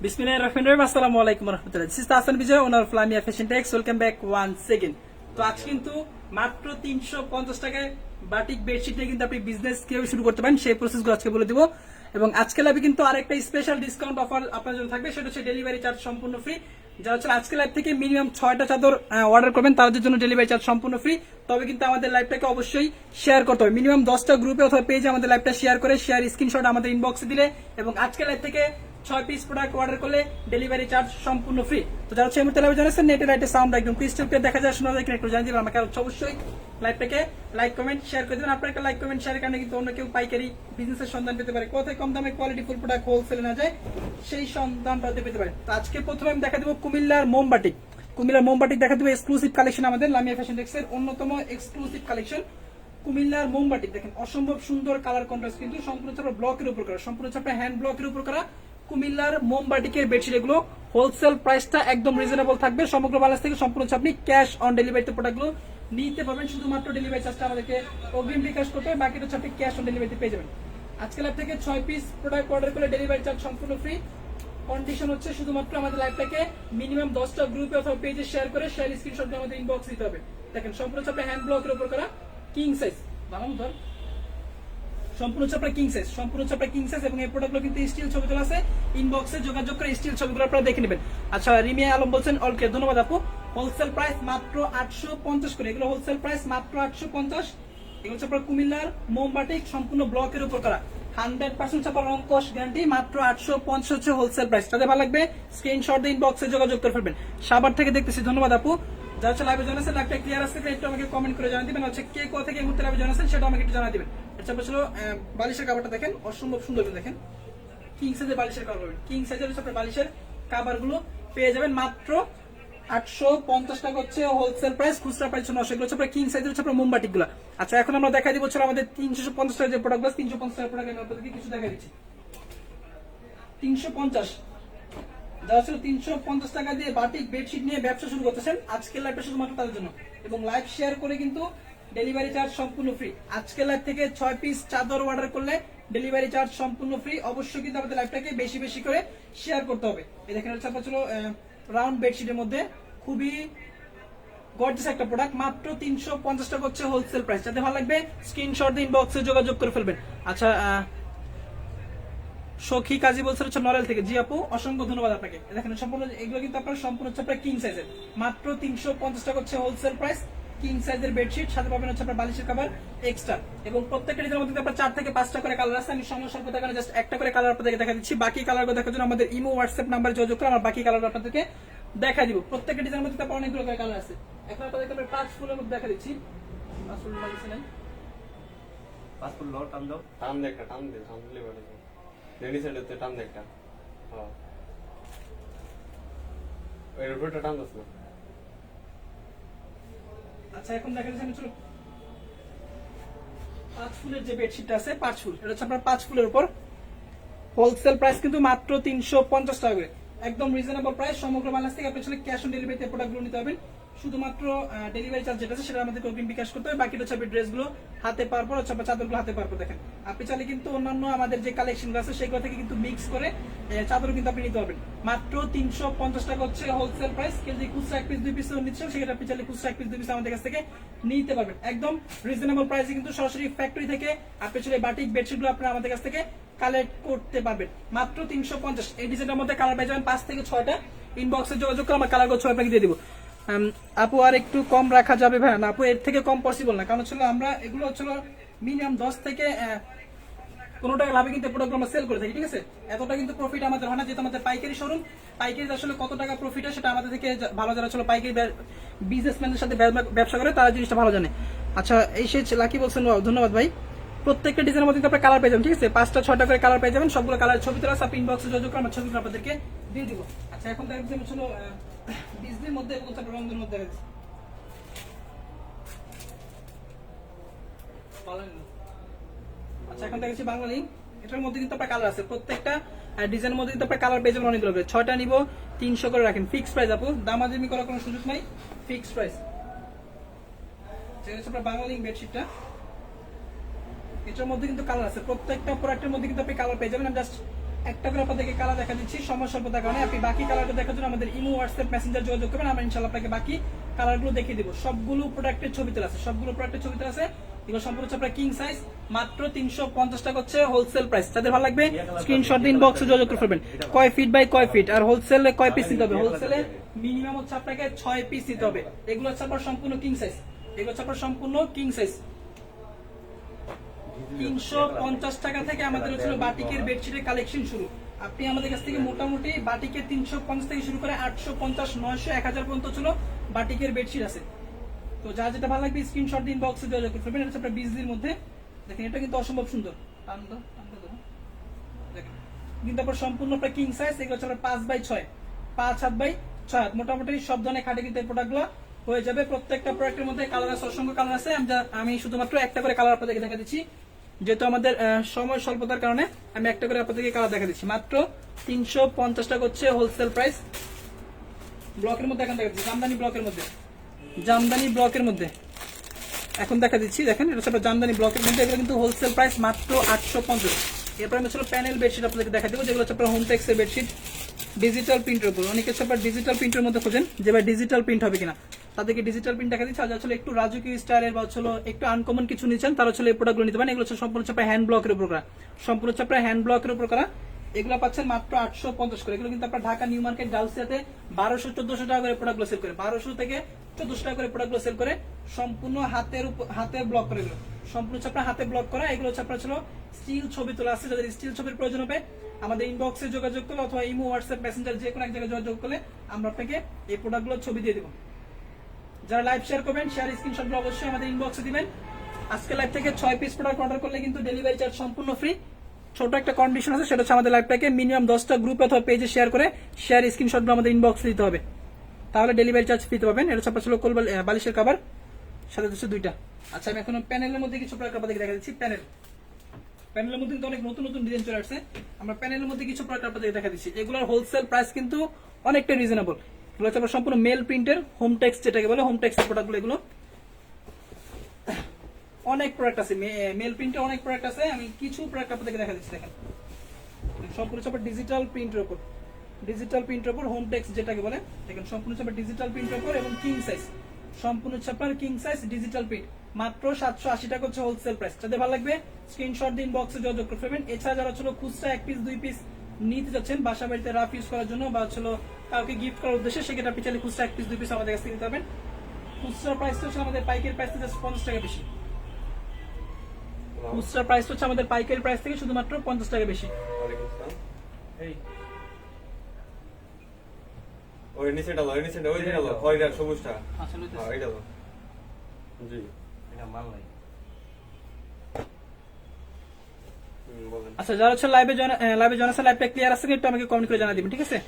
বিসমিল্লাহির রহমানির রহিম। আসসালামু আলাইকুম ওয়া রাহমাতুল্লাহ। This is Tahsan Bijoy, owner Flamia fashion tex. Welcome back once second. তো আজ কিন্তু মাত্র 350 টাকায় বাটিক বেডশিট নিয়ে কিন্তু আপনি বিজনেস কিভাবে শুরু করতে পারেন সেই প্রসেসগুলো আজকে বলে দিব। এবং আজকে লাইভে কিন্তু আরেকটা স্পেশাল ডিসকাউন্ট অফার আপনার জন্য থাকবে, সেটা হচ্ছে ডেলিভারি চার্জ সম্পূর্ণ ফ্রি। যারা হচ্ছে আজকে লাইভ থেকে মিনিমাম 6টা চাদর অর্ডার করবেন তাদের জন্য ডেলিভারি চার্জ সম্পূর্ণ ফ্রি। তবে কিন্তু আমাদের লাইভটাকে অবশ্যই শেয়ার করতে হবে, মিনিমাম 10টা গ্রুপে অথবা পেজে আমাদের লাইভটা শেয়ার করে শেয়ার স্ক্রিনশট আমাদের ইনবক্সে দিলে এবং আজকে লাইভ থেকে 6 পিস প্রোডাক্ট অর্ডার করলে ডেলিভারি চার্জ সম্পূর্ণ ফ্রি। তো যারা হচ্ছে এই মুহূর্তে লাইভে জানাচ্ছেন নেটের রাইটে সাউন্ড একদম ক্রিস্টাল ক্লিয়ার দেখা যায়, শোনা যায় কিনা একটু জানিয়ে দিবেন আমাকে। অবশ্যই লাইভটাকে লাইক কমেন্ট শেয়ার করে দেবেন। আপনার একটা লাইক কমেন্ট শেয়ারের কারণে কিন্তু অন্য কেউ পাইকারি বিজনেসের সন্ধান পেতে পারে, কোথায় কম দামে কোয়ালিটি ফুল প্রোডাক্ট হোলসেলে না যায় সেই সন্ধানটা পেতে পারে। তো আজকে প্রথমে আমি দেখা দেবো কুমিল্লার মোমবাটিক। কুমিল্লার মোমবাটিক দেখা দেবো এক্সক্লুসিভ কালেকশন, আমাদের লামিয়া ফ্যাশন টেক্সের অন্যতম এক্সক্লুসিভ কালেকশন কুমিল্লার মোমবাটিক। দেখেন অসম্ভব সুন্দর কালার কন্ট্রাস্ট, কিন্তু সম্পূর্ণ চাপড়া ব্লকের উপর করা, সম্পূর্ণ চাপড়া হ্যান্ড ব্লকের উপর করা কুমিল্লার মোমবাটিকের বেডশিট। এগুলো হোলসেল প্রাইসটা একদম রিজনেবল থাকবে। সমগ্র বাংলাদেশ থেকে সম্পূর্ণ আপনি ক্যাশ অন ডেলিভারিতে প্রোডাক্টগুলো নিতে পারবেন। শুধুমাত্র ডেলিভারি চার্জটা আমাদেরকে অগ্রিম বিকাশ করতে হবে, বাকিটা হচ্ছে আপনি ক্যাশ অন ডেলিভারিতে পেয়ে যাবেন। আজকে লাইভ থেকে 6 পিস প্রোডাক্ট অর্ডার করলে ডেলিভারি চার্জ সম্পূর্ণ ফ্রি। কন্ডিশন হচ্ছে শুধুমাত্র আমাদের লাইভটাকে মিনিমাম 10টা গ্রুপে অথবা পেজে শেয়ার করে শেয়ার স্ক্রিনশট দিয়ে আমাদের ইনবক্স দিতে হবে। দেখেন সম্পূর্ণ চাপে হ্যান্ড ব্লকের উপর করা কিং সাইজ, বানানো ধর সম্পূর্ণ চাপড়া কিং সাইজ, সম্পূর্ণ চাপড়া কিং সাইজ। এবং এই প্রোডাক্টগুলো কিন্তু স্টিল ছবি তোলা আছে, ইনবক্সে যোগাযোগ করে স্টিল ছবিগুলো আপনারা দেখে নেবেন। আচ্ছা, রিমিয়া আলম বলছেন অলকে ধন্যবাদ আপু। হোলসেল প্রাইস মাত্র 850 করে, এগুলো হোলসেল প্রাইস মাত্র 850। এগুলো হচ্ছে আপনার কুমিল্লার মোমবাটিক সম্পূর্ণ ব্লকের উপর করা 100% চাপা রং কস গ্যারান্টি, মাত্র 850 হচ্ছে হোলসেল প্রাইস। তাদের ভালো লাগবে স্ক্রিনশট দিয়ে ইনবক্সে যোগাযোগ করে ফেলবেন। সাভার থেকে দেখতেছি, ধন্যবাদ আপু। যারা হচ্ছে লাইভে জানাচ্ছেন লাইভটা ক্লিয়ার আছে একটু আমাকে কমেন্ট করে জানিয়ে দিবেন। হচ্ছে কে কোথা থেকে এই মুহূর্তে লাইভে জানাচ্ছেন সেটা আমাকে একটু জানিয়ে দিবেন। আচ্ছা ছিল বালিশের কাভারটা দেখেন অসম্ভব সুন্দর, দেখেন কিং সাইজের বালিশের কাভার পাবেন। কিং সাইজের হচ্ছে আপনার বালিশের কাভার গুলো পেয়ে যাবেন মাত্র 850 টাকা হচ্ছে হোলসেল প্রাইস, খুচরা প্রাইস 900। এগুলো হচ্ছে আপনার কিং সাইজের হচ্ছে আপনার মোমবাটিক গুলা। আচ্ছা, এখন আমরা দেখাই দিব হচ্ছে আমাদের 350 টাকা যে প্রোডাক্ট, 350 টাকা প্রোডাক্ট আমি আপনাদেরকে কিছু দেখা দিচ্ছি। 350 যারা ছিল 350 টাকা দিয়ে বাটিক বেডশিট নিয়ে ব্যবসা শুরু করতেছেন, আজকের লাইভটা শুধুমাত্র তাদের জন্য। এবং লাইভ শেয়ার করে কিন্তু ডেলিভারি চার্জ সম্পূর্ণ ফ্রি। আজকের লাইভ থেকে 6 পিস চাদর অর্ডার করলে ডেলিভারি চার্জ সম্পূর্ণ ফ্রি। অবশ্যই কিন্তু আমাদের লাইভটাকে বেশি বেশি করে শেয়ার করতে হবে। এই দেখেন হচ্ছে আপনার ছিল রাউন্ড বেডশিটের মধ্যে খুবই গর্জিয়াস একটা প্রোডাক্ট, মাত্র 350 টাকা হচ্ছে হোলসেল প্রাইস। যাতে ভালো লাগবে স্ক্রিনশট দিয়ে ইনবক্সে যোগাযোগ করে ফেলবেন। আচ্ছা, সখী কাজী বলছে হচ্ছে নরেল থেকে। জি আপু, অসংখ্য ধন্যবাদ আপনাকে। দেখেন সম্পূর্ণ এগুলো কিন্তু আপনার সম্পূর্ণ হচ্ছে আপনার কিং সাইজের, মাত্র 350 টাকা হচ্ছে হোলসেল প্রাইস। কিং সাইজের বেডশিট সাথে পাবেন হচ্ছে আপনার বালিশের কভার এক্সট্রা। এবং প্রত্যেকটা ডিজাইনের মধ্যে আপনার 4 থেকে 5টা করে কালার আছে। আমি সমস্যার কথা কারণে জাস্ট একটা করে কালার আপনাদেরকে দেখা দিচ্ছি। বাকি কালারগুলো দেখার জন্য আমাদের ইমো হোয়াটসঅ্যাপ নাম্বারে যোগাযোগ করে আমার বাকি কালার আপনাদেরকে দেখা দিব। প্রত্যেকটা ডিজাইনের মধ্যে আপনার অনেকগুলো করে কালার আছে। এখন আপনাদেরকে আমরা 5 ফুলের মধ্যে দেখা দিচ্ছি। 5 ফুল লাগিয়েছি নাই, 5 ফুল লো টান দাও, টান দে একটা, টান দে, টান দিলে বলে রেডি সাইডে টান দে একটা। হ্যাঁ, এর উপরটা টান দাও না। আচ্ছা, এখন দেখা যাচ্ছে আমি চলো 5 ফুলের যে বেডশিটটা আছে 5 ফুল, এটা হচ্ছে আপনার 5 ফুলের উপর হোলসেল প্রাইস কিন্তু মাত্র 350 টাকা করে, একদম রিজনেবল প্রাইস। সমগ্র বাংলাদেশ থেকে আপনি আসলে ক্যাশ অন ডেলিভারিতে প্রোডাক্টগুলো নিতে পারবেন। শুধুমাত্র ডেলিভারি চার্জ যেটা আছে সেটা আমাদের অগ্রিম বিকাশ করতে হবে। বাকিটা হচ্ছে আপনি ড্রেসগুলো হাতে পাওয়ার পর হচ্ছে আপনার চাদরগুলো হাতে পাওয়ার পর দেখেন আপনি চাইলে কিন্তু অন্যান্য আমাদের যে কালেকশনগুলো আছে সেগুলো থেকে কিন্তু মিক্স করে চাদরও কিন্তু আপনি নিতে পারবেন। মাত্র 350 টাকা হচ্ছে হোলসেল প্রাইস। কেউ যদি খুচরা 1 পিস 2 পিস নিচ্ছেন সেক্ষেত্রে আপনি চাইলে খুচরা 1 পিস 2 পিস আমাদের কাছ থেকে নিতে পারবেন। একদম রিজনেবল প্রাইসে কিন্তু সরাসরি ফ্যাক্টরি থেকে আপনি চাইলে বাটিক বেডশিটগুলো আপনারা আমাদের কাছ থেকে কালেক্ট করতে পারবেন মাত্র 350। এই ডিজাইনের মধ্যে কালার পেয়ে যাবেন 5 থেকে 6টা। ইনবক্সে যোগাযোগ করে আমার কালারগুলো 6 আপনাকে দিয়ে দিব। আপু আর একটু কম রাখা যাবে ভাই? না আপু, এর থেকে কম পসিবল না, কারণ হচ্ছে আমরা এগুলো হচ্ছে মিনিমাম 10 থেকে 15 টাকা লাভে কিন্তু প্রোডাক্ট আমরা সেল করে থাকি, ঠিক আছে? এতটা কিন্তু প্রফিট আমাদের হয় না, যেহেতু আমাদের পাইকারি শোরুম। পাইকারি আসলে কত টাকা প্রফিট হয় সেটা আমাদের থেকে ভালো যারা ছিল পাইকারি বিজনেসম্যানদের সাথে ব্যবসা করে তারা জিনিসটা ভালো জানে। আচ্ছা, এই সে লাকি বলছেন, ধন্যবাদ ভাই। প্রত্যেকটা ডিজাইনের মধ্যে আপনার কালার পেয়ে যাবেন, ঠিক আছে? 5টা 6টা করে কালার পেয়ে যাবেন। সবগুলো কালার ছবি তোলা আছে, ইনবক্সে যোগাযোগ করে আমার ছবিগুলো আপনাদেরকে দিয়ে দিব। আচ্ছা, এখন দেখবেন ছিল ডিজনির মধ্যে এবং রঙের মধ্যে আচ্ছা, এখন দেখেছি বাঙালি। এটার মধ্যে কিন্তু আপনার কালার আছে, প্রত্যেকটা ডিজাইনের মধ্যে কিন্তু আপনার কালার পেয়ে যাবেন অনেকগুলো করে। 6টা নিব 300 করে রাখেন, ফিক্স প্রাইস আপু, দামাদামি করার কোনো সুযোগ নাই, ফিক্স প্রাইস। যেটা হচ্ছে আপনার বাঙালি বেডশিটটা, এটার মধ্যে কিন্তু কালার আছে, প্রত্যেকটা প্রোডাক্টের মধ্যে কিন্তু আপনি কালার পেয়ে যাবেন। আমি জাস্ট একটা করে আপনাদেরকে কালার দেখা দিচ্ছি, সময় স্বল্পতার কারণে। আপনি বাকি কালারগুলো দেখার জন্য আমাদের ইমো, হোয়াটসঅ্যাপ, মেসেঞ্জার যোগাযোগ করবেন, আমরা ইনশাআল্লাহ আপনাকে বাকি কালারগুলো দেখিয়ে দিব। সবগুলো প্রোডাক্টের ছবি তোলা আছে, সবগুলো প্রোডাক্টের ছবি তোলা আছে। এগুলো সম্পূর্ণ হচ্ছে আপনার কিং সাইজ, মাত্র 350 টাকা হচ্ছে হোলসেল প্রাইস। যাদের ভালো লাগবে স্ক্রিনশট দিন, ইনবক্সে যোগাযোগ করে ফেলবেন। কয় ফিট বাই কয় ফিট, আর হোলসেলে কয় পিস নিতে হবে? হোলসেলে মিনিমাম হচ্ছে আপনাকে 6 পিস নিতে হবে। এগুলো হচ্ছে আপনার সম্পূর্ণ কিং সাইজ, এগুলো হচ্ছে আপনার সম্পূর্ণ কিং সাইজ। 350 টাকা থেকে আমাদের হচ্ছিল বাটিকের বেডশিটের কালেকশন শুরু। আপনি আমাদের কাছ থেকে মোটামুটি বাটিকের 350 থেকে শুরু করে 850, 900, 1000 পর্যন্ত ছিল বাটিকের বেডশিট আছে। তো যা যেটা ভালো লাগবে স্ক্রিনশট দিন, বক্সে যোগাযোগ করবেন। এটা হচ্ছে আপনার 20 দিনের মধ্যে। দেখেন এটা কিন্তু অসম্ভব সুন্দর, দেখেন কিন্তু আপনার সম্পূর্ণ আপনার কিং সাইজ। এগুলো হচ্ছে আপনার 5 বাই 6, 5 হাত বাই 6 হাত, মোটামুটি সব ধরনের খাটে কিন্তু এই প্রোডাক্টগুলো হয়ে যাবে। প্রত্যেকটা প্রোডাক্টের মধ্যে কালার আছে, অসংখ্য কালার আছে। আমি শুধুমাত্র একটা করে কালার আপনাদেরকে দেখা দিচ্ছি, যেহেতু আমাদের সময় স্বল্পতার কারণে আমি একটা করে আপনাদেরকে কালার দেখা দিচ্ছি। মাত্র 350 টাকা হচ্ছে হোলসেল প্রাইস। ব্লকের মধ্যে এখন দেখা দিচ্ছি, জামদানি ব্লকের মধ্যে, জামদানি ব্লকের মধ্যে এখন দেখা দিচ্ছি। দেখেন এটা হচ্ছে জামদানি ব্লকের মধ্যে, এগুলো কিন্তু হোলসেল প্রাইস মাত্র 850। এরপর আমি ছিল প্যানেল বেডশিট আপনাদেরকে দেখা দেবো, যেগুলো হচ্ছে আপনার হোমটেক্সের বেডশিট ডিজিটাল প্রিন্টের উপর। অনেকে হচ্ছে আপনার ডিজিটাল প্রিন্টের মধ্যে খোঁজেন যে ভাই ডিজিটাল প্রিন্ট হবে কিনা, তাদেরকে ডিজিটাল প্রিন্ট দেখা দিচ্ছে। আর আসলে একটু রাজকীয় স্টাইলের বা হচ্ছে একটু আনকমন কিছু নিচ্ছেন, তারা হচ্ছে এই প্রোডাক্টগুলো নিতে পারেন। এগুলো হচ্ছে সম্পূর্ণ হচ্ছে আপনার হ্যান্ড ব্লকের উপর করা, সম্পূর্ণ হচ্ছে আপনার হ্যান্ড ব্লকের উপর করা। এগুলো পাচ্ছেন মাত্র 850 করে। এগুলো কিন্তু আপনার ঢাকা নিউ মার্কেট গাউসিয়াতে 1200-1400 টাকা করে প্রোডাক্টগুলো সেল করে, 1200 থেকে 1400 টাকা করে প্রোডাক্টগুলো সেল করে। সম্পূর্ণ হাতে ব্লক করে, এগুলো সম্পূর্ণ হচ্ছে আপনার হাতে ব্লক করা। এগুলো হচ্ছে আপনার ছিল স্টিল ছবি তোলা আছে। যাদের স্টিল ছবির প্রয়োজন হবে আমাদের ইনবক্সে যোগাযোগ করলে অথবা ইমো, হোয়াটসঅ্যাপ, মেসেঞ্জার যে কোনো এক জায়গায় যোগাযোগ করলে আমরা আপনাকে এই প্রোডাক্টগুলোর ছবি দিয়ে দেবো। যারা লাইভ শেয়ার করবেন, শেয়ার স্ক্রিনশটগুলো অবশ্যই আমাদের ইনবক্সে দিবেন। আজকে লাইভ থেকে 6 পিস প্রোডাক্ট অর্ডার করলে কিন্তু ডেলিভারি চার্জ সম্পূর্ণ ফ্রি। ছোট একটা কন্ডিশন আছে, সেটা হচ্ছে আমাদের লাইভটাকে মিনিমাম 10টা গ্রুপ অথবা পেজে শেয়ার করে শেয়ার স্ক্রিনশটগুলো আমাদের ইনবক্সে দিতে হবে, তাহলে ডেলিভারি চার্জ ফ্রিতে পাবেন। এটা হচ্ছে আপনার ছিল বালিশের কভার, সাথে হচ্ছে 2টা। আচ্ছা, আমি এখন প্যানেলের মধ্যে কিছু প্রোডাক্ট আপনাদেরকে দেখা দিচ্ছি। প্যানেলের মধ্যে কিন্তু অনেক নতুন নতুন ডিজাইন চলে আসছে। আমরা প্যানেলের মধ্যে কিছু প্রোডাক্ট আপনাদেরকে দেখা দিচ্ছি। এগুলোর হোলসেল প্রাইস কিন্তু অনেকটা রিজনেবল। এগুলো হচ্ছে সম্পূর্ণ মেল প্রিন্টের হোমটেক্স, যেটাকে বলে হোমটেক্সের প্রোডাক্টগুলো। এগুলো অনেক প্রোডাক্ট আছে, মেল প্রিন্টের অনেক প্রোডাক্ট আছে। আমি কিছু প্রোডাক্ট আপনাদেরকে দেখা দিচ্ছি। দেখেন সম্পূর্ণ হচ্ছে ডিজিটাল প্রিন্টের উপর, ডিজিটাল প্রিন্টের উপর হোমটেক্স যেটাকে বলে। দেখেন সম্পূর্ণ হচ্ছে ডিজিটাল প্রিন্টের উপর এবং কিং সাইজ, সম্পূর্ণ হচ্ছে আপনার কিং সাইজ ডিজিটাল প্রিন্ট। মাত্র 780 টাকা হচ্ছে হোলসেল প্রাইস। যাদের ভালো লাগবে স্ক্রিনশট দিন, বক্সে যোগাযোগ করবেন। এছাড়া যারা ছিল খুচরা 1 পিস 2 পিস নিতে যাচ্ছেন বাসা বাড়িতে রাফ ইউজ করার জন্য বা ছিল কাউকে গিফট করার উদ্দেশ্যে, সেক্ষেত্রে আপনি চাইলে খুচরা 1 পিস 2 পিস আমাদের কাছ থেকে নিতে পারবেন। খুচরা প্রাইস হচ্ছে আমাদের পাইকারি প্রাইস থেকে 50 টাকা বেশি। খুচরা প্রাইস হচ্ছে আমাদের পাইকারি প্রাইস থেকে শুধুমাত্র 50 টাকা বেশি। এই ওই নিচে ডালো, ওই নিচে ওই ডালো, খয়রা সবুজটা। আচ্ছা লইতেছি। হ্যাঁ, এই ডালো। জি, এটা মাল নাই। বলেন। আচ্ছা, যারা হচ্ছে লাইভে জয়েন আছে, লাইভটা ক্লিয়ার আছে একটু আমাকে কমেন্ট করে জানিয়ে দিবেন, ঠিক আছে?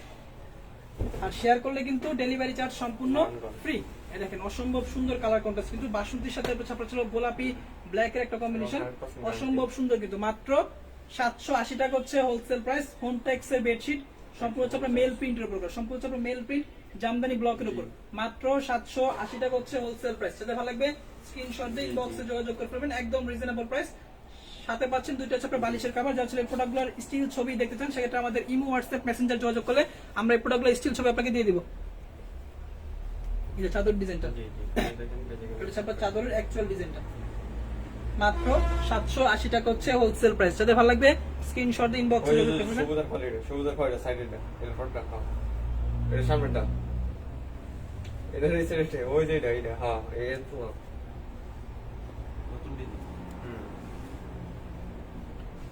আর শেয়ার করলে কিন্তু ডেলিভারি চার্জ সম্পূর্ণ ফ্রি। এই দেখেন অসম্ভব সুন্দর কালার কন্ট্রাস্ট, কিন্তু বাসন্তীর সাথে আপনার ছিল গোলাপি ব্ল্যাক এর একটা কম্বিনেশন, অসম্ভব সুন্দর। কিন্তু মাত্র 780 টাকা হচ্ছে হোলসেল প্রাইস। হোমটেক্স এর বেডশিট সম্পূর্ণ হচ্ছে আপনার মেল প্রিন্টের উপর, সম্পূর্ণ হচ্ছে আপনার মেল প্রিন্ট জামদানি ব্লকের উপর। মাত্র 780 টাকা হচ্ছে হোলসেল প্রাইস। যাদের ভালো লাগবে স্ক্রিনশট দিয়ে ইনবক্সে যোগাযোগ করে ফেলবেন, একদম রিজনেবল প্রাইস। সাথে পাচ্ছেন 2টা হচ্ছে আপনার বালিশের কভার। যারা হচ্ছে এই প্রোডাক্টগুলোর স্টিল ছবি দেখতে চান, সেক্ষেত্রে আমাদের ইমো, হোয়াটসঅ্যাপ, মেসেঞ্জার যোগাযোগ করলে আমরা এই প্রোডাক্টগুলোর স্টিল ছবি আপনাকে দিয়ে দিব। এই যে চাদর ডিজাইনটা, এটা হচ্ছে আপনার চাদরের অ্যাকচুয়াল ডিজাইনটা। মাত্র 780 টাকা হচ্ছে হোলসেল প্রাইস। যাদের ভালো লাগবে স্ক্রিনশট দিয়ে ইনবক্সে যোগাযোগ করবেন। সবুজের কোয়ালিটি, সবুজের কোয়ালিটি সাইডেরটা, এর ফ্রন্টটা, হ্যাঁ এর সামনেটা, এটা রিসেন্টলি ওই যে এটা, হ্যাঁ এই তো নতুন ডিজাইন।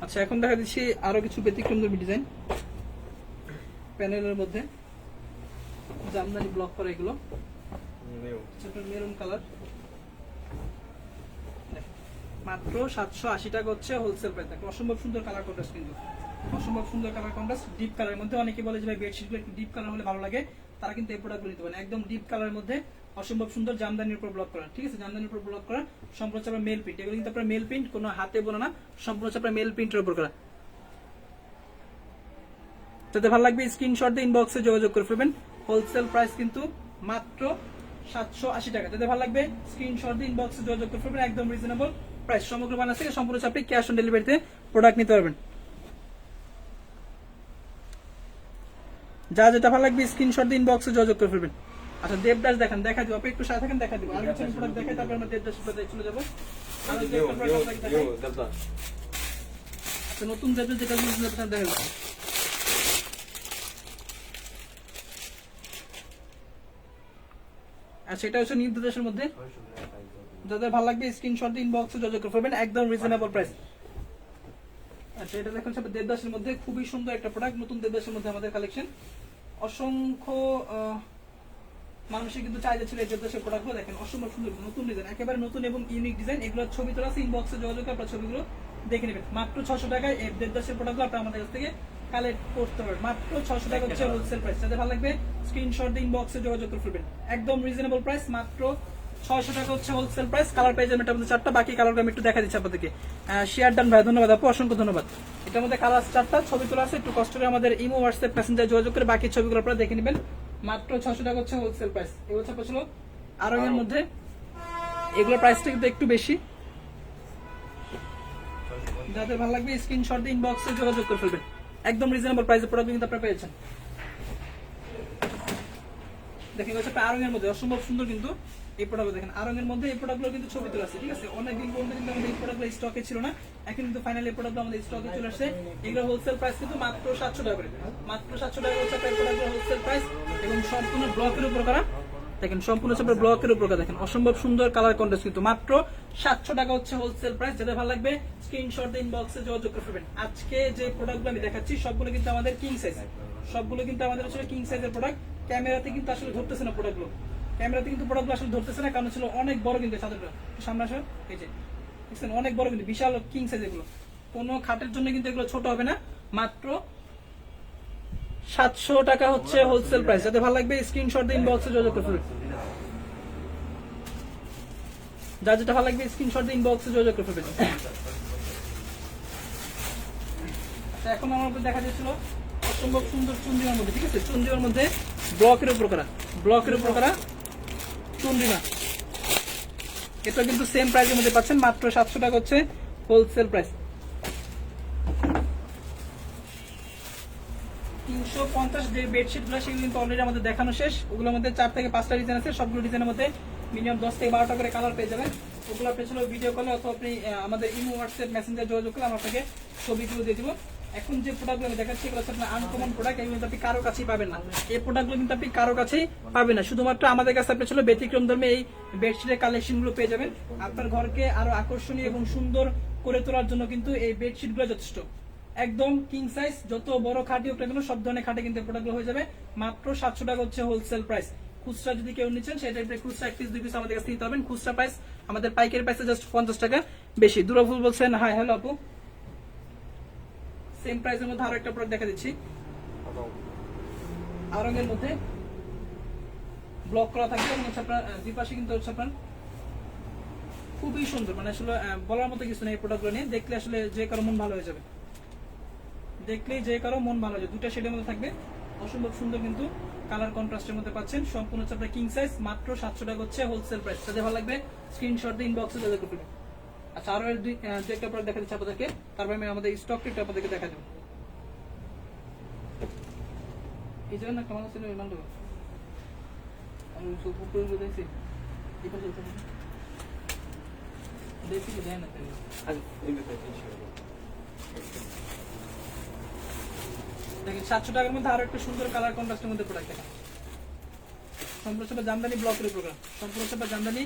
আচ্ছা, এখন দেখা দিচ্ছি আরো কিছু ব্যতিক্রমধর্মী ডিজাইন প্যানেলের মধ্যে, জামদানি ব্লক করা। এগুলো মেরুন কালার, মাত্র 780 টাকা হচ্ছে হোলসেল প্রাইস। অসম্ভব সুন্দর কালার কন্ট্রাস্ট, কিন্তু অসম্ভব সুন্দর কালার কন্ট্রাস্ট, ডিপ কালারের মধ্যে। অনেকে বলে যে ভাই বেডশিটগুলো একটু ডিপ কালার হলে ভালো লাগে, তারা কিন্তু এই প্রোডাক্টগুলো নিতে পারেন। একদম ডিপ কালারের মধ্যে অসম্ভব সুন্দর জামদানির উপর ব্লক করা, ঠিক আছে? জামদানির উপর ব্লক করা, সম্পূর্ণ হচ্ছে আপনার মেল প্রিন্ট। এগুলো কিন্তু আপনার মেল প্রিন্ট, কোনো হাতে বোনা না, সম্পূর্ণ হচ্ছে আপনার মেল প্রিন্টের উপর করা। যাতে ভালো লাগবে স্ক্রিনশট দিয়ে ইনবক্সে যোগাযোগ করে ফেলবেন। হোলসেল প্রাইস কিন্তু মাত্র 780 টাকা। যাতে ভালো লাগবে স্ক্রিনশট দিয়ে ইনবক্সে যোগাযোগ করে ফেলবেন, একদম রিজনেবল প্রাইস। সমগ্র বাংলাদেশ থেকে সম্পূর্ণ আপনি ক্যাশ অন ডেলিভারিতে প্রোডাক্ট নিতে পারবেন। যা যেটা ভালো লাগবে স্ক্রিনশট দিন বক্সে যোগাযোগ করে ফেলবেন। আচ্ছা দেবদাস দেখেন, দেখা দিব আপনি একটু সাথে থাকেন, দেখা দিব আর কিছু প্রোডাক্ট দেখাই, তারপর আমরা দেবদাসের প্রতি চলে যাবো। আর নিউ একটা product নিউ আপনাকে দেখাই। নিউ দেবদা আচ্ছা, নতুন দেবদাস যেটা আপনার দেখা যাবে। আচ্ছা, এটা হচ্ছে নিউ দেবদাসের মধ্যে, যাদের ভালো লাগবে স্ক্রিনশট দিন বক্সে যোগাযোগ করে ফেলবেন, একদম রিজনেবল প্রাইস। আচ্ছা, এটা দেখুন সব দেবদাসের মধ্যে খুবই সুন্দর একটা প্রোডাক্ট, নতুন দেবদাসের মধ্যে আমাদের কালেকশন। অসংখ্য মানুষের কিন্তু চাহিদা ছিল এই দেবদাসের প্রোডাক্টগুলো, দেখেন অসম্ভব সুন্দর নতুন ডিজাইন, একেবারে নতুন এবং ইউনিক ডিজাইন। এগুলোর ছবি তোলা আছে, ইনবক্সে যোগাযোগ করে আপনার ছবিগুলো দেখে নেবেন। মাত্র 600 টাকায় এই দেবদাসের প্রোডাক্টগুলো আপনি আমাদের কাছ থেকে কালেক্ট করতে পারবেন। মাত্র 600 টাকা হচ্ছে হোলসেল প্রাইস। যাদের ভালো লাগবে স্ক্রিনশট দিয়ে ইনবক্সে যোগাযোগ করে ফেলবেন, একদম রিজনেবল প্রাইস, মাত্র 600 টাকা হচ্ছে হোলসেল প্রাইস। কালার পেয়ে যাবেন এটার মধ্যে 4টা, বাকি কালারগুলো আমি একটু দেখা দিচ্ছি আপনাদেরকে। শেয়ার ডান ভাই, ধন্যবাদ আপু, অসংখ্য ধন্যবাদ। এটার মধ্যে কালার 4টা, ছবি তোলা আছে, একটু কষ্ট করে আমাদের ইমো হোয়াটসঅ্যাপ মেসেঞ্জার যোগাযোগ করে বাকি ছবিগুলো আপনারা দেখে নেবেন। মাত্র 600 টাকা হচ্ছে হোলসেল প্রাইস। এগুলো হচ্ছে আপনার ছিল আরঙের মধ্যে, এগুলোর প্রাইসটা কিন্তু একটু বেশি। যাদের ভালো লাগবে স্ক্রিনশট দিয়ে ইনবক্সে যোগাযোগ করে ফেলবেন, একদম রিজনেবল প্রাইসে প্রোডাক্ট কিন্তু আপনারা পেয়েছেন। দেখেন হচ্ছে আরঙের মধ্যে অসম্ভব সুন্দর কিন্তু এই প্রোডাক্ট, দেখেন আরঙের মধ্যে এই প্রোডাক্টগুলো কিন্তু ছবি তোলা আছে, ঠিক আছে। অনেকদিন পর্যন্ত কিন্তু আমাদের এই প্রোডাক্টগুলো স্টকে ছিল না, এখন কিন্তু ফাইনালি এই প্রোডাক্টগুলো আমাদের স্টকে চলে আসছে। এগুলো হোলসেল প্রাইস কিন্তু মাত্র 700 টাকা করে, মাত্র 700 টাকা হচ্ছে আপনার প্রোডাক্টগুলো হোলসেল প্রাইস। এবং সম্পূর্ণ ব্লকের উপর করা, দেখেন সম্পূর্ণ হচ্ছে আপনার ব্লকের উপর করা, দেখেন অসম্ভব সুন্দর কালার কন্ট্রাস্ট কিন্তু মাত্র 700 টাকা হচ্ছে হোলসেল প্রাইস। যাদের ভালো লাগবে স্ক্রিনশট দিয়ে ইনবক্সে যোগাযোগ করে ফেলবেন। আজকে যে প্রোডাক্টগুলো আমি দেখাচ্ছি সবগুলো কিন্তু আমাদের কিং সাইজ, সবগুলো কিন্তু আমাদের হচ্ছে কিং সাইজের প্রোডাক্ট। ক্যামেরাতে কিন্তু আসলে ধরতেছে না প্রোডাক্টগুলো, ক্যামেরাতে কিন্তু প্রোডাক্টগুলো আসলে ধরতেছে না, কারণ ছিল অনেক বড় কিন্তু চাদরটা। সামনে আসো, এই যে দেখছেন অনেক বড় কিন্তু, বিশাল কিং সাইজ এগুলো। কোনো খাটের জন্য কিন্তু এগুলো ছোট হবে না, মাত্র 700 টাকা হচ্ছে হোলসেল প্রাইস। যাদের ভালো লাগবে স্ক্রিনশট দিয়ে ইনবক্সে যোগাযোগ করে ফেলবেন, যার যেটা ভালো লাগবে স্ক্রিনশট দিয়ে ইনবক্সে যোগাযোগ করে ফেলবেন। আচ্ছা, এখন আমার দেখা যাচ্ছিল অসম্ভব সুন্দর চন্দ্রিমার মধ্যে, ঠিক আছে, চন্দ্রিমার মধ্যে ব্লকের উপর করা, ব্লকের উপর করা চন্দ্রিমা। এটা কিন্তু সেম প্রাইসের মধ্যে পাচ্ছেন, মাত্র 700 টাকা হচ্ছে হোলসেল প্রাইস। 350 যে বেডশিট গুলো সেগুলো কিন্তু অলরেডি আমাদের দেখানো শেষ। ওগুলোর মধ্যে 4 থেকে 5টা ডিজাইন আছে, সবগুলো ডিজাইনের মধ্যে মিনিমাম 10 থেকে 12টা করে কালার পেয়ে যাবেন। ওগুলো আপনি ছিল ভিডিও কলে অথবা আপনি আমাদের ইমো হোয়াটসঅ্যাপ মেসেঞ্জার যোগাযোগ করলে আমরা আপনাকে ছবিগুলো দিয়ে দিব। এখন যে প্রোডাক্টগুলো আমি দেখাচ্ছি এগুলো হচ্ছে আপনার আনকমন প্রোডাক্ট, এগুলো কিন্তু আপনি কারো কাছেই পাবেন না। এই প্রোডাক্টগুলো কিন্তু আপনি কারো কাছেই পাবেন না, শুধুমাত্র আমাদের কাছে আপনি ছিল ব্যতিক্রম ধর্মে এই বেডশিটের কালেকশনগুলো পেয়ে যাবেন। আপনার ঘরকে আরো আকর্ষণীয় এবং সুন্দর করে তোলার জন্য কিন্তু এই বেডশিটগুলো যথেষ্ট। একদম কিং সাইজ, যত বড় খাটি হোক না কেন সব ধরনের খাটে কিন্তু প্রোডাক্টগুলো হয়ে যাবে। মাত্র 700 টাকা হচ্ছে হোলসেল প্রাইস। খুচরা যদি কেউ নিচ্ছেন সেটা খুচরা 1 পিস 2 পিস আমাদের কাছে নিতে হবেন। খুচরা প্রাইস আমাদের পাইকারি প্রাইসে জাস্ট 50 টাকা বেশি। দুরাফুল বলছেন হাই, হ্যালো আপু, সেম প্রাইসের মধ্যে আরো একটা প্রোডাক্ট দেখা দিচ্ছি আরঙের মধ্যে, ব্লক করা থাকবে এবং হচ্ছে আপনার দুই পাশে কিন্তু হচ্ছে আপনার খুবই সুন্দর, মানে আসলে বলার মতো কিছু নেই। এই প্রোডাক্টগুলো নিয়ে দেখলে আসলে যে কারো মন ভালো হয়ে যাবে, দেখলেই যে কারো মন ভালো হয়ে যাবে। দুটা শেডের মধ্যে থাকবে, অসম্ভব সুন্দর কিন্তু কালার কন্ট্রাস্টের মধ্যে পাচ্ছেন। সম্পূর্ণ হচ্ছে আপনার কিং সাইজ, মাত্র 700 টাকা হচ্ছে হোলসেল প্রাইস। যাদের ভালো লাগবে স্ক্রিনশট দিয়ে ইনবক্সে যোগাযোগ করবেন। আচ্ছা, আরো দুই একটা প্রোডাক্ট দেখা দিচ্ছি আপনাদেরকে, তারপরে আমি আমাদের স্টকটা একটু আপনাদেরকে দেখা দেবো। এই জন্য কেমন আছে মাল দেবো আমি সব উপরে দেখছি এটা চলছে দেখি কি দেয় না তাই দেখেন 700 টাকার মধ্যে আরো একটা সুন্দর কালার কন্ট্রাস্টের মধ্যে প্রোডাক্ট দেখেন। সম্পূর্ণ জামদানি ব্লকের উপর করা, সম্পূর্ণ জামদানি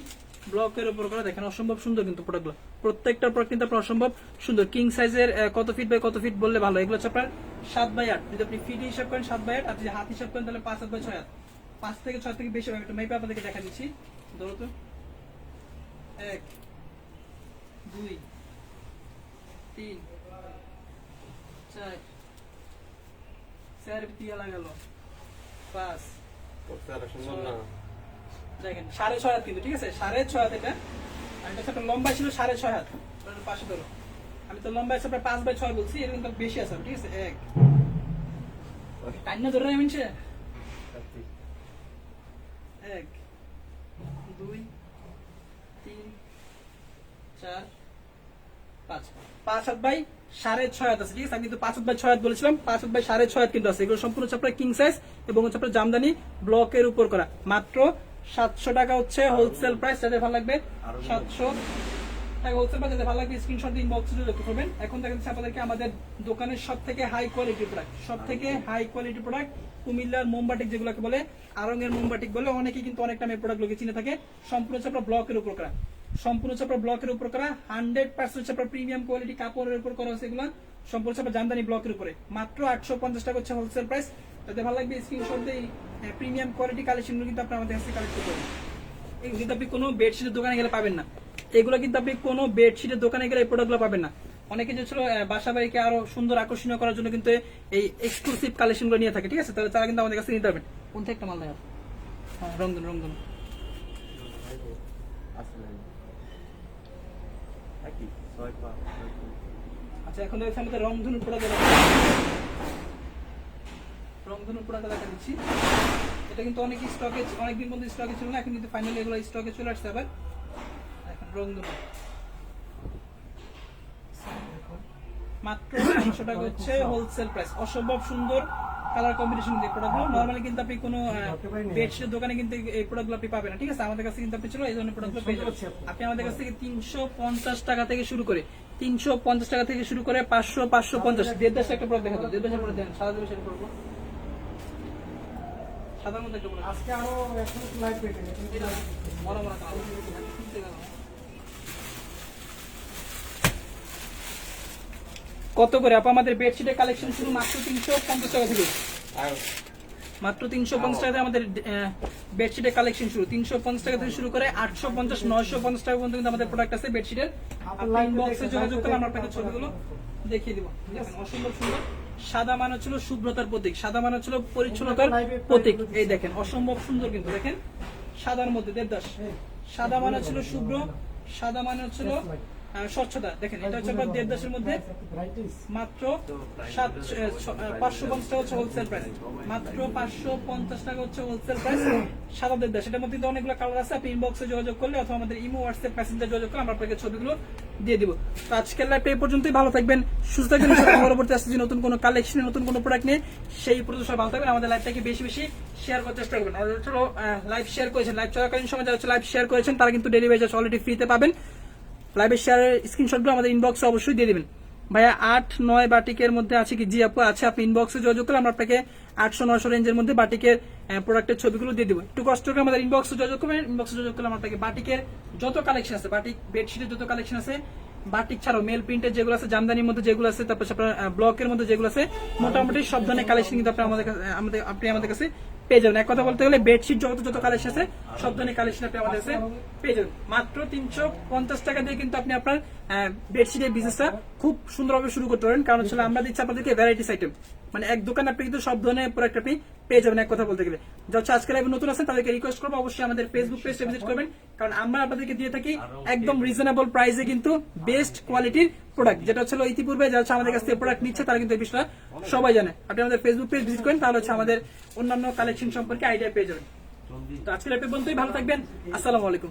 ব্লকের উপর করা, দেখেন অসম্ভব সুন্দর কিন্তু প্রোডাক্টগুলো। প্রত্যেকটা প্রোডাক্ট কিন্তু আপনার অসম্ভব সুন্দর। কিং সাইজের কত ফিট বাই কত ফিট বললে ভালো, এগুলো হচ্ছে আপনার 7/8। যদি আপনি ফিট হিসাব করেন 7/8, আর যদি হাত হিসাব করেন তাহলে 5/6 হাত, 5 থেকে 6 থেকে বেশি হবে। একটু মেপে আপনাদেরকে দেখা দিচ্ছি, ধরো তো 1 2 3 4 4 পিয়া লাগাল 5 দেখেন 6.5 হাত কিন্তু, ঠিক আছে 6.5 হাত। এটা আর এটা একটা লম্বা ছিল 6.5 হাত, পাশে ধরো। আমি তো লম্বা আছে প্রায় 5/6 বলছি, এর কিন্তু বেশি আছে, ঠিক আছে। 1 টাইনা ধরে আমি 1 2 3 4 5 5 হাত বাই 6.5 হাত আছে, ঠিক আছে? আমি কিন্তু 5 বাই 6 হাত বলেছিলাম, 5 বাই 6.5 হাত কিন্তু আছে। এগুলো সম্পূর্ণ হচ্ছে আপনার কিং সাইজ এবং হচ্ছে আপনার জামদানি ব্লকের উপর করা। মাত্র 700 টাকা হচ্ছে হোলসেল প্রাইস। যাদের ভালো লাগবে 700 টাকা হোলসেল প্রাইস, যাদের ভালো লাগবে স্ক্রিনশট দিন ইনবক্সে যোগাযোগ করবেন। এখন দেখাচ্ছি আপনাদেরকে আমাদের দোকানের সব থেকে হাই কোয়ালিটি প্রোডাক্ট, সব থেকে হাই কোয়ালিটি প্রোডাক্ট কুমিল্লার মোমবাটিক, যেগুলোকে বলে আরঙের মোমবাটিক বলে, অনেকে কিন্তু অনেক নামে প্রোডাক্ট লোকে চিনে থাকে। সম্পূর্ণ হচ্ছে আপনার ব্লকের উপর করা, সম্পূর্ণ হচ্ছে আপনার ব্লকের উপর করা, 100% হচ্ছে আপনার প্রিমিয়াম কোয়ালিটি কাপড়ের উপর করা হচ্ছে। এগুলো সম্পূর্ণ হচ্ছে আপনার জামদানি ব্লকের উপরে। মাত্র 850 টাকা হচ্ছে হোলসেল প্রাইস। যাদের ভালো লাগবে স্ক্রিনশট দিয়ে প্রিমিয়াম কোয়ালিটি কালেকশনগুলো কিন্তু আপনি আমাদের কাছে কালেক্ট করতে পারেন। এগুলো কিন্তু আপনি কোনো বেডশিটের দোকানে গেলে পাবেন না। এগুলো কিন্তু আপনি কোনো বেডশিটের দোকানে গেলে এই প্রোডাক্টগুলো পাবেন না। অনেকে যে ছিল বাসা বাড়িকে আরো সুন্দর আকর্ষণীয় করার জন্য কিন্তু এই এক্সক্লুসিভ কালেকশনগুলো নিয়ে থাকে, ঠিক আছে? তাহলে তারা কিন্তু আমাদের কাছে নিতে পারবেন। কোন থেকে একটা মাল নেয়? হ্যাঁ, রংধনু, রংধনু। আচ্ছা, এখন দেখছি আমাদের রংধনু প্রোডাক্ট, রংধনু প্রোডাক্ট দেখা দিচ্ছি। এটা কিন্তু অনেক স্টকে, অনেকদিন মধ্যে স্টকে ছিল না, এখন কিন্তু ফাইনালি এগুলো স্টকে চলে আসছে আবার। এখন রংধনু মাত্র 500 টাকা হচ্ছে হোলসেল প্রাইস। অসম্ভব সুন্দর কালার কম্বিনেশন দিয়ে প্রোডাক্টগুলো। নরমালি কিন্তু আপনি কোনো বেডশিটের দোকানে কিন্তু এই প্রোডাক্টগুলো আপনি পাবেন না, ঠিক আছে? আমাদের কাছে কিন্তু আপনি ছিল এই ধরনের প্রোডাক্টগুলো পেয়ে যাবেন। আপনি আমাদের কাছ থেকে 350 টাকা থেকে শুরু করে 350 টাকা থেকে শুরু করে 500, 550, 1.5 একটা প্রোডাক্ট দেখা যাবে। 1.5 প্রোডাক্ট দেন, সাদা দেবে সেটা করবো। সাদার মধ্যে একটা প্রোডাক্ট আজকে আরো এখন লাইভ পেটে মরা মরা কালার। কত করে আপা আমাদের বেডশিটের কালেকশন শুরু মাত্র 350 টাকা থেকে। মাত্র 350 টাকা থেকে আমাদের বেডশিটের কালেকশন শুরু। 350 টাকা থেকে শুরু করে 850, 950 টাকা পর্যন্ত কিন্তু আমাদের প্রোডাক্ট আছে বেডশিটের। আপনি ইনবক্সে যোগাযোগ করলে আমরা আপনাকে ছবিগুলো দেখিয়ে দিব। দেখেন অসম্ভব সুন্দর। সাদা মানে ছিল শুভ্রতার প্রতীক, সাদা মানে ছিল পরিচ্ছন্নতার প্রতীক। এই দেখেন অসম্ভব সুন্দর কিন্তু, দেখেন সাদার মধ্যে দেবদাস। সাদা মানে ছিল শুভ্র, সাদা মানে ছিল স্বচ্ছতা। দেখেন এটা হচ্ছে আপনার দেবদাসের মধ্যে মাত্র 550 টাকা হচ্ছে হোলসেল প্রাইস। মাত্র 550 টাকা হচ্ছে হোলসেল প্রাইস সাদা দেবদাস। এটার মধ্যে অনেকগুলো কালার আছে। আপনি ইনবক্সে যোগাযোগ করলে অথবা আমাদের ইমো হোয়াটসঅ্যাপ মেসেঞ্জারে যোগাযোগ করলে আমরা আপনাকে ছবিগুলো দিয়ে দিব। তো আজকের লাইভটা এই পর্যন্তই। ভালো থাকবেন, সুস্থ থাকবেন। পরবর্তী আসছে নতুন কোনো কালেকশনে, নতুন কোনো প্রোডাক্ট নিয়ে, সেই পর্যন্ত সবাই ভালো থাকবেন। আমাদের লাইভটাকে বেশি বেশি শেয়ার করতে চেষ্টা করবেন। আর চলো লাইভ শেয়ার করেছেন, লাইভ চলাকালীন সময় যারা লাইভ শেয়ার করেছেন তারা কিন্তু ডেলিভারি চার্জ অলরেডি ফ্রিতে পাবেন। লাইভের শেয়ারের স্ক্রিনশটগুলো আমাদের ইনবক্সে অবশ্যই দিয়ে দিবেন। ভাইয়া 8-9 বাটিকের মধ্যে আছে কি? জি আপু আছে। আপনি ইনবক্সে যোগাযোগ করলে আমরা আপনাকে 800-900 রেঞ্জের মধ্যে বাটিকের প্রোডাক্টের ছবিগুলো দিয়ে দিব। একটু কষ্ট করে আমাদের ইনবক্সে যোগাযোগ করবেন। ইনবক্সে যোগাযোগ করলে আমরা আপনাকে বাটিকের যত কালেকশন আছে, বাটিক বেডশিটের যত কালেকশন আছে, বাটিক ছাড়াও মেল প্রিন্টের যেগুলো আছে, জামদানির মধ্যে যেগুলো আছে, তারপর আপনার ব্লকের মধ্যে যেগুলো আছে, মোটামুটি সব ধরনের কালেকশন কিন্তু আপনি আমাদের কাছে পেয়ে যাবেন। এক কথা বলতে গেলে বেডশিট যত কালেকশন আছে সব ধরনের কালেকশন আপনি আমাদের কাছে পেয়ে যাবেন। মাত্র 350 টাকা দিয়ে কিন্তু আপনি আপনার বেডশিটের বিজনেসটা খুব সুন্দরভাবে শুরু করতে পারেন। কারণ হচ্ছে আমরা দিচ্ছি আপনাদেরকে ভ্যারাইটিস আইটেম, মানে এক দোকানে আপনি কিন্তু সব ধরনের প্রোডাক্ট আপনি পেয়ে যাবেন। এক কথা বলতে গেলে যাচ্ছে আজকে লাইভে নতুন আছেন তাদেরকে রিকোয়েস্ট করবো অবশ্যই আমাদের ফেসবুক পেজটা ভিজিট করবেন। কারণ আমরা আপনাদেরকে দিয়ে থাকি একদম রিজনেবল প্রাইসে কিন্তু বেস্ট কোয়ালিটির প্রোডাক্ট, যেটা হচ্ছে ইতিপূর্বে যারা হচ্ছে আমাদের কাছ থেকে প্রোডাক্ট নিচ্ছে তারা কিন্তু এই বিষয়টা সবাই জানে। আপনি আমাদের ফেসবুক পেজ ভিজিট করেন তাহলে হচ্ছে আমাদের অন্যান্য কালেকশন সম্পর্কে আইডিয়া পেয়ে যাবেন। তো আজকে লাইভে পর্যন্তই। ভালো থাকবেন। আসসালামু আলাইকুম।